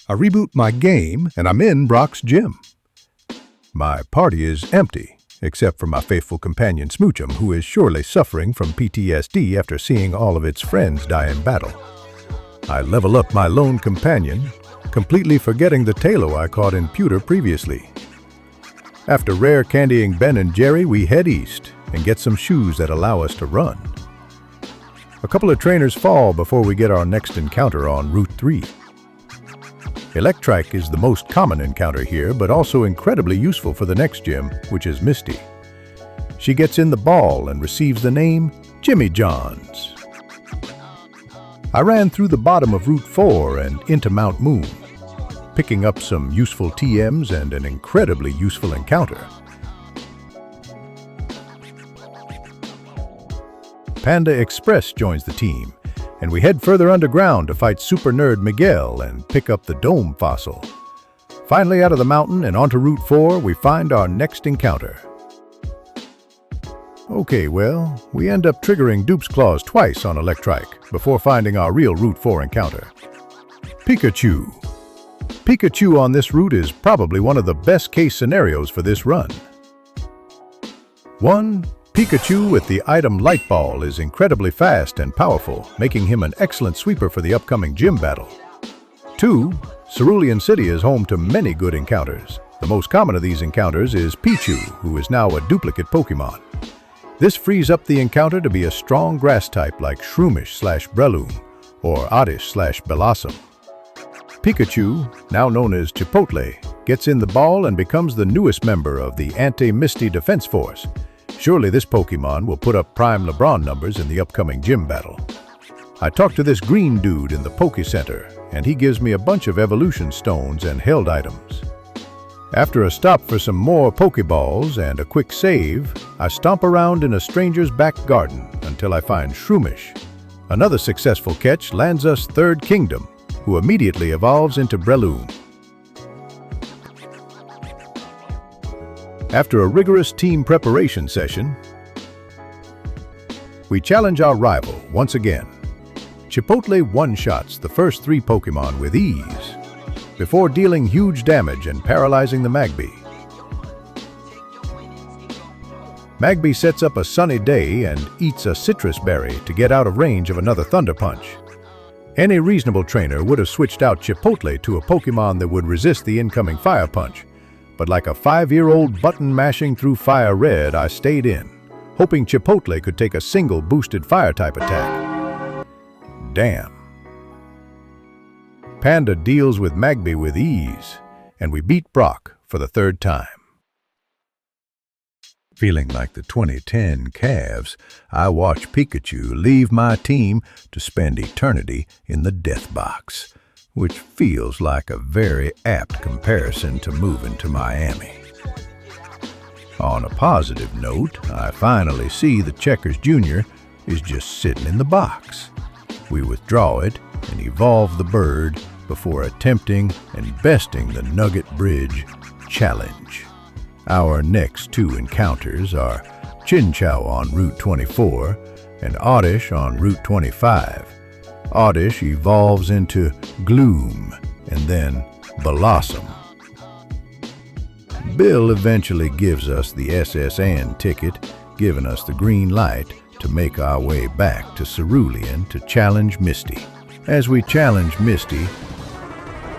I reboot my game, and I'm in Brock's gym. My party is empty, except for my faithful companion Smoochum, who is surely suffering from PTSD after seeing all of its friends die in battle. I level up my lone companion, completely forgetting the Talo I caught in pewter previously. After rare candying Ben and Jerry, we head east and get some shoes that allow us to run. A couple of trainers fall before we get our next encounter on Route 3. Electrike is the most common encounter here, but also incredibly useful for the next gym, which is Misty. She gets in the ball and receives the name Jimmy Johns. I ran through the bottom of Route 4 and into Mount Moon, picking up some useful TMs and an incredibly useful encounter. Panda Express joins the team, and we head further underground to fight Super Nerd Miguel and pick up the Dome Fossil. Finally out of the mountain and onto Route 4, we find our next encounter. Okay, well, we end up triggering Dupe's Claws twice on Electrike before finding our real Route 4 encounter. Pikachu. Pikachu on this route is probably one of the best case scenarios for this run. 1. Pikachu with the item Light Ball is incredibly fast and powerful, making him an excellent sweeper for the upcoming gym battle. 2. Cerulean City is home to many good encounters. The most common of these encounters is Pichu, who is now a duplicate Pokémon. This frees up the encounter to be a strong grass type like Shroomish/Breloom or Oddish/Bellossom. Pikachu, now known as Chipotle, gets in the ball and becomes the newest member of the Anti-Misty Defense Force. Surely this Pokémon will put up prime LeBron numbers in the upcoming gym battle. I talked to this green dude in the Poké Center, and he gives me a bunch of evolution stones and held items. After a stop for some more Pokéballs and a quick save, I stomp around in a stranger's back garden until I find Shroomish. Another successful catch lands us Third Kingdom, who immediately evolves into Breloom. After a rigorous team preparation session, we challenge our rival once again. Chipotle one-shots the first 3 Pokémon with ease, before dealing huge damage and paralyzing the Magby. Magby sets up a sunny day and eats a citrus berry to get out of range of another Thunder Punch. Any reasonable trainer would have switched out Chipotle to a Pokémon that would resist the incoming Fire Punch, but like a 5-year-old button mashing through Fire Red, I stayed in, hoping Chipotle could take a single boosted Fire-type attack. Damn. Panda deals with Magby with ease, and we beat Brock for the 3rd time. Feeling like the 2010 Cavs, I watch Pikachu leave my team to spend eternity in the death box, which feels like a very apt comparison to moving to Miami. On a positive note, I finally see that Checkers Jr. is just sitting in the box. We withdraw it and evolve the bird before attempting and besting the Nugget Bridge Challenge. Our next 2 encounters are Chinchou on Route 24 and Oddish on Route 25. Oddish evolves into Gloom and then Bellossom. Bill eventually gives us the SSN ticket, giving us the green light to make our way back to Cerulean to challenge Misty. As we challenge Misty,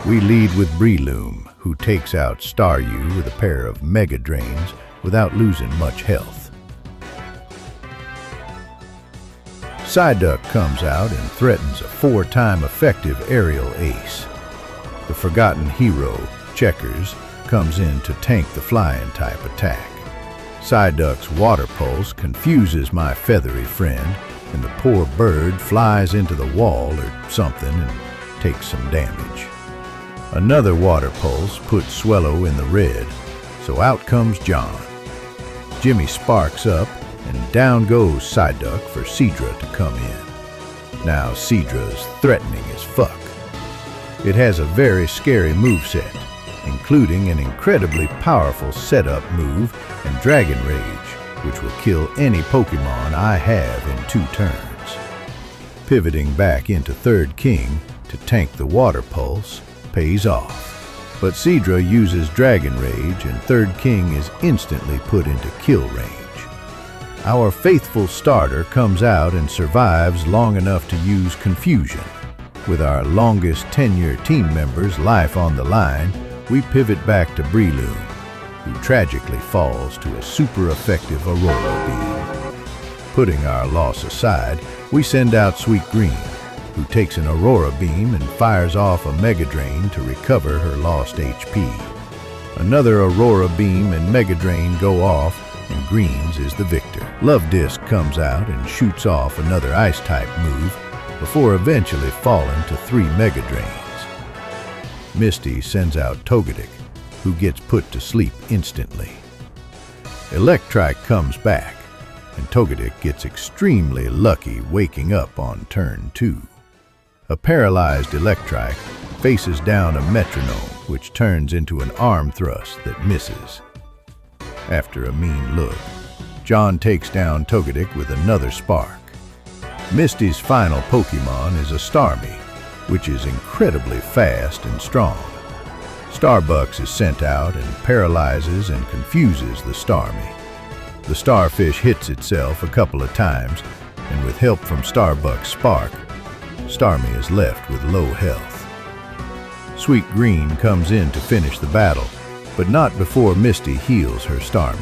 we lead with Breloom, who takes out Staryu with a pair of Mega Drains without losing much health. Psyduck comes out and threatens a 4-time effective aerial ace. The forgotten hero, Checkers, comes in to tank the flying type attack. Psyduck's water pulse confuses my feathery friend, and the poor bird flies into the wall or something and takes some damage. Another water pulse puts Swellow in the red, so out comes John. Jimmy sparks up, and down goes Psyduck for Seadra to come in. Now Seadra's threatening as fuck. It has a very scary moveset, including an incredibly powerful setup move and Dragon Rage, which will kill any Pokémon I have in 2 turns. Pivoting back into Third King to tank the water pulse, pays off. But Seadra uses Dragon Rage and Third King is instantly put into kill range. Our faithful starter comes out and survives long enough to use Confusion. With our longest tenure team member's life on the line, we pivot back to Breloom, who tragically falls to a super effective Aurora Beam. Putting our loss aside, we send out Sweet Green, who takes an Aurora Beam and fires off a Mega Drain to recover her lost HP. Another Aurora Beam and Mega Drain go off, and Greens is the victor. Love Disc comes out and shoots off another Ice-type move before eventually falling to 3 Mega Drains. Misty sends out Togetic, who gets put to sleep instantly. Electrike comes back, and Togetic gets extremely lucky waking up on turn 2. A paralyzed Electrike faces down a Metronome, which turns into an arm thrust that misses. After a mean look, John takes down Togetic with another Spark. Misty's final Pokémon is a Starmie, which is incredibly fast and strong. Starbucks is sent out and paralyzes and confuses the Starmie. The Starfish hits itself a couple of times, and with help from Starbucks' Spark, Starmie is left with low health. Sweet Green comes in to finish the battle, but not before Misty heals her Starmie.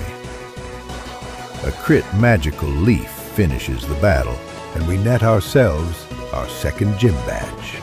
A crit Magical Leaf finishes the battle, and we net ourselves our second gym badge.